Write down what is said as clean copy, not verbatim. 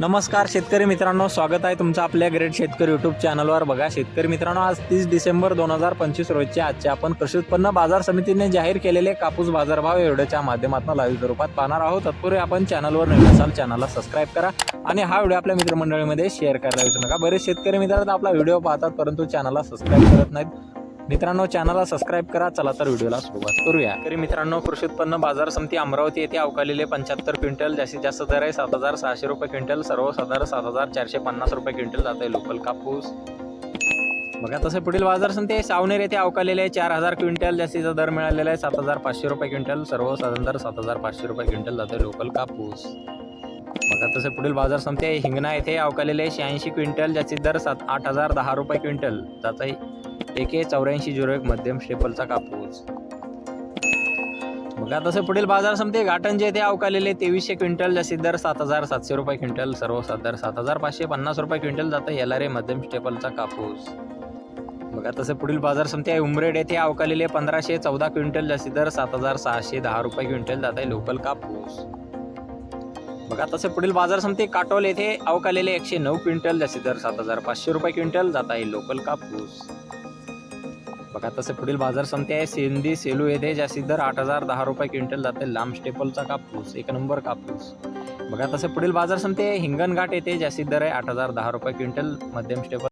नमस्कार शेतकरी मित्रांनो, स्वागत आहे तुमचं आपल्या ग्रेट शेतकरी यूट्यूब चॅनलवर। बघा शेतकरी मित्रांनो, आज 30 डिसेंबर 2025 रोजचे आजचे आपण कृषी उत्पन्न बाजार समितीने जाहीर केलेले कापूस बाजारभाव व्हिडिओच्या माध्यमातून लाईव्ह स्वरूपात पाहणार आहोत। तत्पूर्वी आपण चॅनलवर नवीन असाल चॅनलला सबस्क्राईब करा आणि हा व्हिडिओ आपल्या मित्रमंडळीमध्ये शेअर करायला विसरू नका। बरेच शेतकरी मित्र आपला व्हिडिओ पाहतात परंतु चॅनलला सबस्क्राईब करत नाहीत। मित्रांनो, चॅनलला सबस्क्राईब करा। चला तर व्हिडिओला सुरुवात करूया। शेतकरी मित्रांनो, कृषी उत्पन्न बाजार समिती अमरावती येथे अवकालेले 75 क्विंटल, जास्तीत जास्त दर आहे 7600 रुपये क्विंटल, सर्वसाधारण 7450 रुपये क्विंटल जाते लोकल कापूस। बघा तसे पुढील बाजार समिती सावनेर येथे अवकालेले 4000 क्विंटल, जास्तीचा दर मिळालेला आहे 7500 रुपये क्विंटल, सर्वसाधारण दर 7500 रुपये क्विंटल जाते लोकल कापूस। बघा तसे पुढील बाजार समिती हिंगणा येथे अवकालेले 86 क्विंटल, जास्तीत दर 8010 रुपये क्विंटल जाते AK 8401 मध्यम स्टेपलचा कापूस। बघा तसे पुढील बाजार समिती घाटंजी येथे अवकालेले 2300 क्विंटल, जास्तीत दर 7700 रुपये क्विंटल, सर्वसाधारण 7550 रुपये क्विंटल जाते LRA मध्यम स्टेपलचा कापूस। बघा तसे पुढील बाजार समिती आहे उमरेड येथे अवकालेले 1514 क्विंटल, जास्तीत दर 7610 रुपये क्विंटल जाते लोकल कापूस। बघा तसे पुढील बाजार समिती काटोल येथे अवकालेले 109 क्विंटल, जास्तीत दर 7500 रुपये क्विंटल जात आहे लोकल कापूस। बघा तसे पुढील बाजार समिती आहे सिंधी सेलू येथे जास्तीत दर 8010 रुपये क्विंटल जाते लांब स्टेपलचा कापूस, एक नंबर कापूस। बघा तसे पुढील बाजार समिती आहे हिंगणघाट येथे जास्तीत दर आहे 8010 रुपये क्विंटल मध्यम स्टेपल